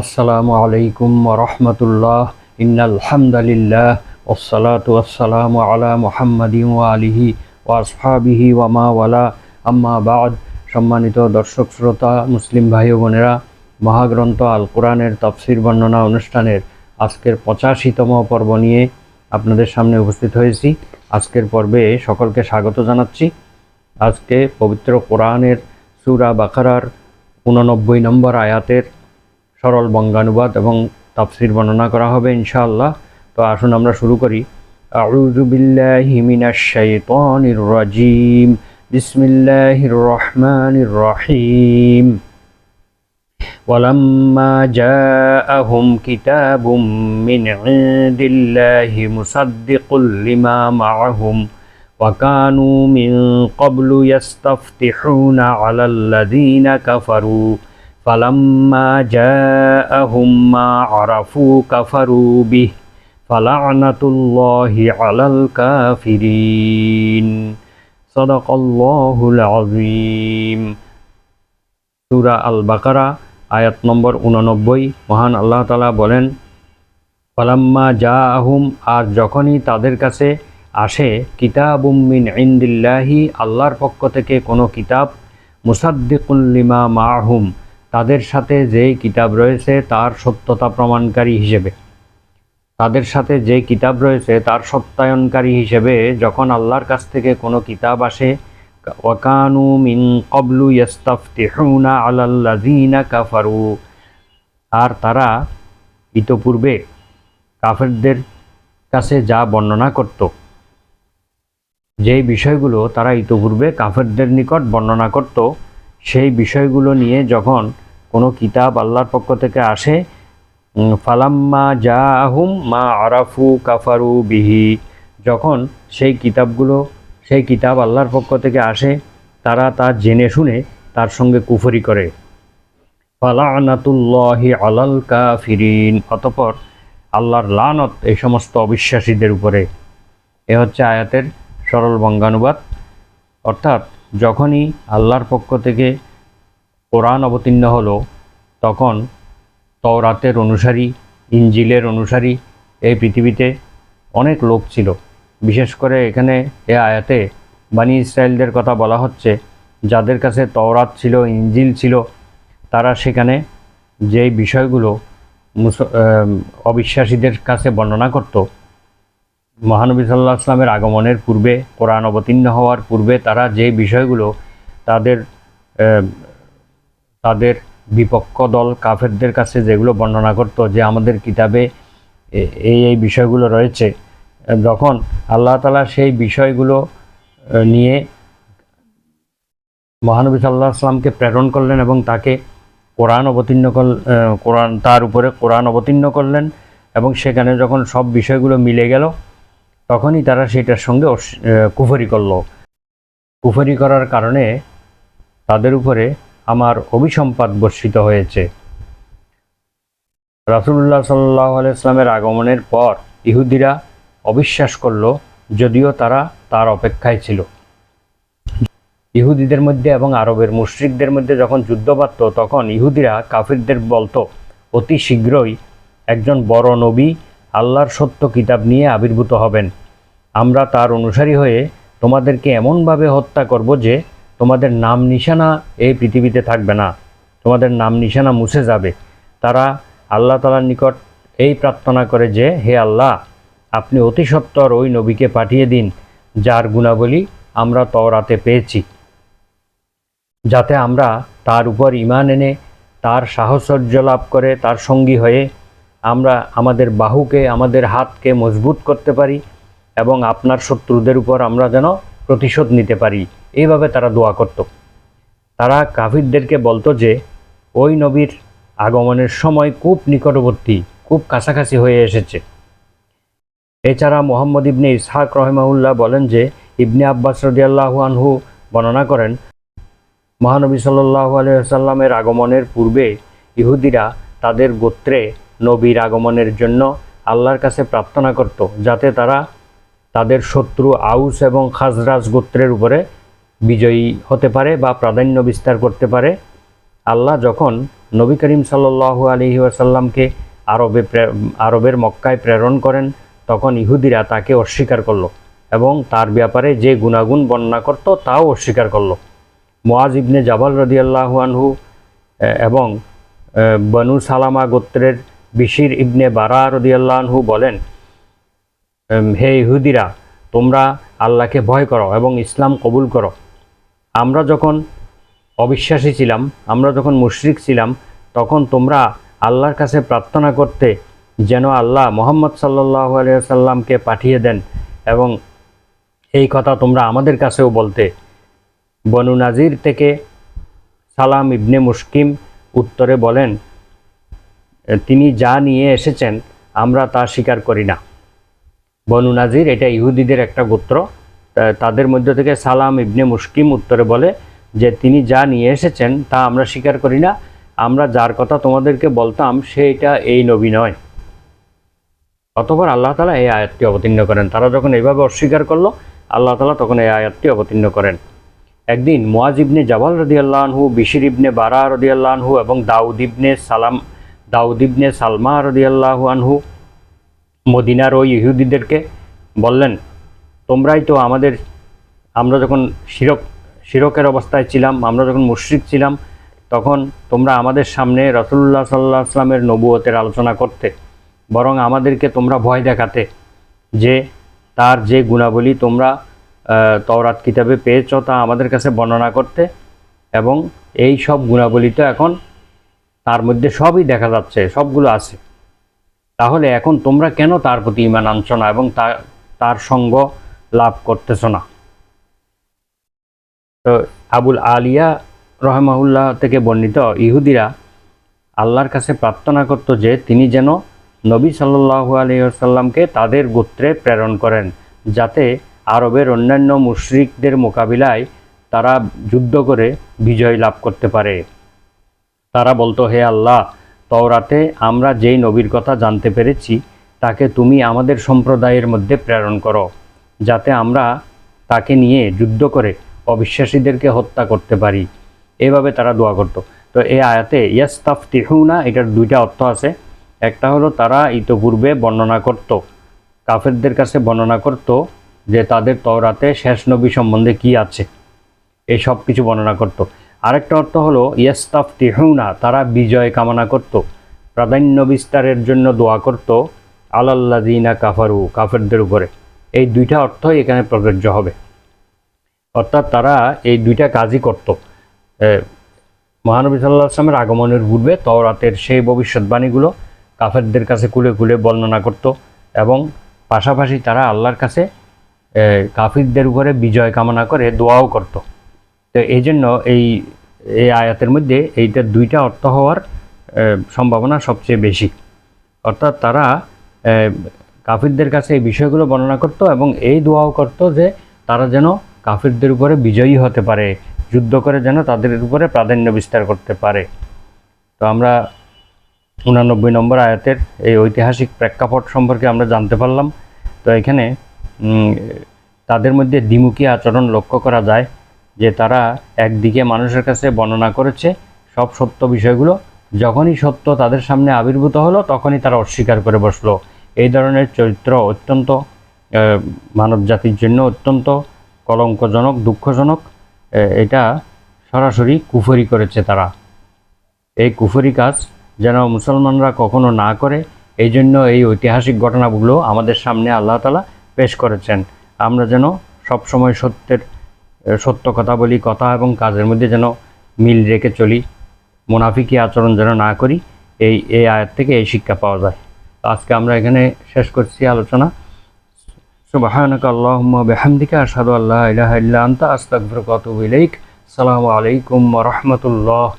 আসসালামু আলাইকুম ওয়া রাহমাতুল্লাহ। ইন্নাল হামদালিল্লাহ ওয়াসসালাতু ওয়াসসালামু আলা মুহাম্মাদিন ওয়া আলিহি ওয়া আসহাবিহি ওয়া মা ওয়ালা, আম্মা বা'দ। সম্মানিত দর্শক শ্রোতা, মুসলিম ভাই ও বোনেরা, মহাগ্রন্থ আল কোরআনের তাফসির বর্ণনা অনুষ্ঠানের আজকের 85তম পর্ব নিয়ে আপনাদের সামনে উপস্থিত হয়েছি। আজকের পর্বে সকলকে স্বাগত জানাচ্ছি। আজকে পবিত্র কোরআনের সূরা বাকারার 89 নম্বর আয়াতের সরল বঙ্গানুবাদ এবং তাফসির বর্ণনা করা হবে ইনশাআল্লাহ। তো আসুন আমরা শুরু করি। আউযু বিল্লাহি মিনাশ শাইতানির রাজিম। বিসমিল্লাহির রহমানির রহিম। ওয়ালাম্মা জাআহুম কিতাবুম মিন ইনদিল্লাহি মুসাদ্দিকুল লিমা মাআহুম ওয়া কানু মিন ক্বাবলু ইস্তাফতিহুনা আলাল্লাযীনা কাফারু ফালাম্মা জাআহুম মা আরাফু কাফারু বিহি ফালা'নাতুল্লাহি আলাল কাফিরিন। সাদাকাল্লাহুল আযীম। সূরা আল বাকারা আয়াত নম্বর 89। মহান আল্লাহ তাআলা বলেন, ফালাম্মা জাআহুম, আর যখনই তাদের কাছে আসে, কিতাবুম মিন ইনদিল্লাহি, আল্লাহর পক্ষ থেকে কোনো কিতাব, মুসাদ্দিকুল লিমা মাআহুম, তাদের সাথে যেই কিতাব রয়েছে তার সত্যতা প্রমাণকারী হিসেবে, তাদের সাথে যে কিতাব রয়েছে তার সত্যায়নকারী হিসেবে যখন আল্লাহর কাছ থেকে কোনো কিতাব আসে, ওয়াকানু মিন ক্বাবলু ইস্তাফতিহুনা আলাল্লাযীনা কাফারু, আর তারা ইতপূর্বে কাফেরদের কাছে যা বর্ণনা করত, যেই বিষয়গুলো তারা ইতপূর্বে কাফেরদের নিকট বর্ণনা করত, সেই বিষয়গুলো নিয়ে যখন কোনো কিতাব আল্লাহর পক্ষ থেকে আসে, ফালাম্মা জাআহুম মা আরাফু কাফারু বিহি, যখন সেই কিতাব আল্লাহর পক্ষ থেকে আসে, তারা তা জেনে শুনে তার সঙ্গে কুফরি করে। ফালা'নাতুল্লাহি আলাল কাফিরিন, অতঃপর আল্লাহর লানত এই সমস্ত অবিশ্বাসীদের উপরে। এ হচ্ছে আয়াতের সরল বঙ্গানুবাদ। অর্থাৎ যখনই আল্লাহর পক্ষ থেকে কোরআন অবতীর্ণ হলো, তখন তওরাতের অনুসারী, ইনজিলের অনুসারী এই পৃথিবীতে অনেক লোক ছিল। বিশেষ করে এখানে এ আয়াতে বানি ইসরায়েলদের কথা বলা হচ্ছে, যাদের কাছে তওরাত ছিল, ইনজিল ছিল। তারা সেখানে যেই বিষয়গুলো অবিশ্বাসীদের কাছে বর্ণনা করত, মহানবী সাল্লাল্লাহু আলাইহি ওয়াসাল্লামের আগমনের পূর্বে, কোরআন অবতীর্ণ হওয়ার পূর্বে, তারা যে বিষয়গুলো তাদের বিপক্ষ দল কাফেরদের কাছে যেগুলো বর্ণনা করত, যে আমাদের কিতাবে এই বিষয়গুলো রয়েছে, যখন আল্লাহ তাআলা সেই বিষয়গুলো নিয়ে মহানবী সাল্লাল্লাহু আলাইহি ওয়াসাল্লামকে প্রেরণ করলেন এবং তাকে তার উপরে কোরআন অবতীর্ণ করলেন, এবং সেখানে যখন সব বিষয়গুলো মিলে গেল, তখনই তারা সেটার সঙ্গে কুফরি করল। কুফরি করার কারণে তাদের উপরে আমার অভিসম্পাত বর্ষিত হয়েছে। রাসূলুল্লাহ সাল্লাল্লাহু আলাইহি ওয়াসাল্লামের আগমনের পর ইহুদিরা অবিশ্বাস করল, যদিও তারা তার অপেক্ষায় ছিল। ইহুদিদের মধ্যে এবং আরবের মুশরিকদের মধ্যে যখন যুদ্ধ বাধত, তখন ইহুদিরা কাফিরদের বলতো, অতি শীঘ্রই একজন বড় নবী আল্লাহর সত্য কিতাব নিয়ে আবির্ভূত হবেন। আমরা তার অনুসারী হয়ে তোমাদেরকে এমনভাবে হত্যা করব যে তোমাদের নাম নিশানা এই পৃথিবীতে থাকবে না, তোমাদের নাম নিশানা মুছে যাবে। তারা আল্লাহ তাআলার নিকট এই প্রার্থনা করে যে, হে আল্লাহ, আপনি অতি সত্বর ওই নবীকে পাঠিয়ে দিন, যার গুণাবলী আমরা তওরাতে পেয়েছি, যাতে আমরা তার উপর ঈমান এনে তার সাহচর্য লাভ করে তার সঙ্গী হয়ে আমরা আমাদের বাহুকে, আমাদের হাতকে মজবুত করতে পারি, এবং আপনার শত্রুদের উপর আমরা যেন প্রতিশোধ নিতে পারি। এইভাবে তারা দোয়া করত। তারা কাফিরদেরকে বলতো যে ওই নবীর আগমনের সময় খুব নিকটবর্তী, খুব কাছাকাছি হয়ে এসেছে। এছাড়া মুহাম্মদ ইবনে ইসহাক রাহিমাহুল্লাহ বলেন যে, ইবনে আব্বাস রাদিয়াল্লাহু আনহু বর্ণনা করেন, মহানবী সাল্লাল্লাহু আলাইহি ওয়াসাল্লামের আগমনের পূর্বে ইহুদিরা তাদের গোত্রে নবীর আগমনের জন্য আল্লাহর কাছে প্রার্থনা করত, যাতে তারা তাদের শত্রু আউস এবং খাজরাজ গোত্রের উপরে বিজয়ী হতে পারে বা প্রাধান্য বিস্তার করতে পারে। আল্লাহ যখন নবী করিম সাল্লাল্লাহু আলাইহি ওয়াসাল্লামকে আরবের মক্কায় প্রেরণ করেন, তখন ইহুদিরা তাকে অস্বীকার করলো এবং তার ব্যাপারে যে গুণাগুণ বর্ণনা করত তাও অস্বীকার করলো। মুআজ ইবনে জাবাল রাদিয়াল্লাহু আনহু এবং বনু সালামা গোত্রের বিশির ইবনে বারা রাদিয়াল্লাহু আনহু বলেন, হে ইহুদিরা, তোমরা আল্লাহকে ভয় করো এবং ইসলাম কবুল করো। আমরা যখন অবিশ্বাসী ছিলাম, আমরা যখন মুশরিক ছিলাম, তখন তোমরা আল্লাহর কাছে প্রার্থনা করতে যেন আল্লাহ মুহাম্মদ সাল্লাল্লাহু আলাইহি ওয়াসাল্লামকে পাঠিয়ে দেন, এবং এই কথা তোমরা আমাদের কাছেও বলতে। বনু নাজির থেকে সালাম ইবনে মুশকিম উত্তরে বলেন, তিনি যা নিয়ে এসেছেন আমরা তা স্বীকার করি না। বনু নাজির এটা ইহুদিদের একটা গোত্র, তাদের মধ্য থেকে সালাম ইবনে মুশকিম উত্তরে বলে যে তিনি যা নিয়ে এসেছেন তা আমরা স্বীকার করি না, আমরা যার কথা তোমাদেরকে বলতাম সেটা এই নবী নয়। অতঃপর আল্লাহ তাআলা এই আয়াতটি অবতীর্ণ করেন। তারা যখন এইভাবে অস্বীকার করলো, আল্লাহ তাআলা তখন এই আয়াতটি অবতীর্ণ করেন। একদিন মুআজ ইবনে জাবাল রাদিয়াল্লাহু আনহু, বিশির ইবনে বারা রাদিয়াল্লাহু আনহু এবং দাউদ ইবনে সালমা রাদিয়াল্লাহু আনহু মদিনার ওই ইহুদিদেরকে বললেন, তোমরাই তো আমরা যখন শিরকের অবস্থায় ছিলাম, আমরা যখন মুশরিক ছিলাম, তখন তোমরা আমাদের সামনে রাসূলুল্লাহ সাল্লাল্লাহু আলাইহি ওয়াসাল্লামের নবুয়তের আলোচনা করতে, বরং আমাদেরকে তোমরা ভয় দেখাতে যে তার যে গুণাবলী তোমরা তাওরাত কিতাবে পেয়েছ তা আমাদের কাছে বর্ণনা করতে, এবং এই সব গুণাবলী তো এখন তার মধ্যে সবই দেখা যাচ্ছে, সবগুলো আছে। তাহলে এখন তোমরা কেন তার প্রতি ঈমান আনছ না এবং তার সঙ্গ লাভ করতেছ না? তো আবুল আলিয়া রহমাহুল্লাহ থেকে বর্ণিত, ইহুদিরা আল্লাহর কাছে প্রার্থনা করত যে তিনি যেন নবী সাল্লাল্লাহু আলাইহি ওয়াসাল্লামকে তাদের গোত্রে প্রেরণ করেন, যাতে আরবের অন্যান্য মুশরিকদের মোকাবিলায় তারা যুদ্ধ করে বিজয় লাভ করতে পারে। তারা বলতো, হে আল্লাহ, তাওরাতে আমরা যেই নবীর কথা জানতে পেরেছি তাকে তুমি আমাদের সম্প্রদায়ের মধ্যে প্রেরণ করো, যাতে আমরা তাকে নিয়ে যুদ্ধ করে অবিশ্বাসীদেরকে হত্যা করতে পারি। এভাবে তারা দোয়া করত। তো এই আয়াতে ইয়াস্তাফতিহুনা, এটার দুইটা অর্থ আছে। একটা হলো তারা ইতপূর্বে বর্ণনা করত, কাফেরদের কাছে বর্ণনা করত যে তাদের তাওরাতে শেষ নবী সম্বন্ধে কি আছে, এই সব কিছু বর্ণনা করত। আরেকটা অর্থ হলো ইয়াস্তাফতিহুনা, তারা বিজয় কামনা করত, প্রাধান্য বিস্তারের জন্য দোয়া করত আলাল্লাযিনা কাফারু, কাফেরদের উপরে। এই দুইটা অর্থই এখানে প্রযোজ্য হবে। অর্থাৎ তারা এই দুইটা কাজই করত। মহানবী সাল্লাল্লাহু আলাইহি ওয়াসাল্লামের আগমনের পূর্বে তাওরাতের সেই ভবিষ্যৎবাণীগুলো কাফেরদের কাছে কুলে কুলে বর্ণনা করত, এবং পাশাপাশি তারা আল্লাহর কাছে কাফিরদের উপরে বিজয় কামনা করে দোয়াও করত। তো এই জন্য এই আয়াতের মধ্যে এইটার দুইটা অর্থ হওয়ার সম্ভাবনা সবচেয়ে বেশি। অর্থাৎ তারা কাফিরদের কাছে এই বিষয়গুলো বর্ণনা করত এবং এই দোয়াও করত যে তারা যেন কাফিরদের উপরে বিজয়ী হতে পারে, যুদ্ধ করে যেন তাদের উপরে প্রাধান্য বিস্তার করতে পারে। তো আমরা 89 নম্বর আয়াতের এই ঐতিহাসিক প্রেক্ষাপট সম্পর্কে আমরা জানতে পারলাম। তো এখানে তাদের মধ্যে দ্বিমুখী আচরণ লক্ষ্য করা যায়, যে তারা একদিকে মানুষের কাছে বর্ণনা করেছে সব সত্য বিষয়গুলো, যখনই সত্য তাদের সামনে আবির্ভূত হলো তখনই তারা অস্বীকার করে বসলো। এই ধরনের চরিত্র অত্যন্ত মানব জাতির জন্য অত্যন্ত কলঙ্কজনক, দুঃখজনক। এটা সরাসরি কুফরি করেছে তারা। এই কুফরি কাজ যেন মুসলমানরা কখনো না করে, এই জন্য এই ঐতিহাসিক ঘটনাগুলো আমাদের সামনে আল্লাহ তাআলা পেশ করেছেন। আমরা যেন সবসময় সত্য কথা বলি, কথা এবং কাজের মধ্যে যেন মিল রেখে চলি, মুনাফিকি আচরণ যেন না করি। এই আয়াত থেকে এই শিক্ষা পাওয়া যায়। আজকে আমরা এখানে শেষ করছি আলোচনা। সুবহানাকা আল্লাহুম্মা বিহামদিকা আশহাদু আল্লা ইলাহা ইল্লা আনতা আস্তাগফিরুকা ওয়া আতুবু ইলাইক। আসসালামু আলাইকুম ওয়া রাহমাতুল্লাহ।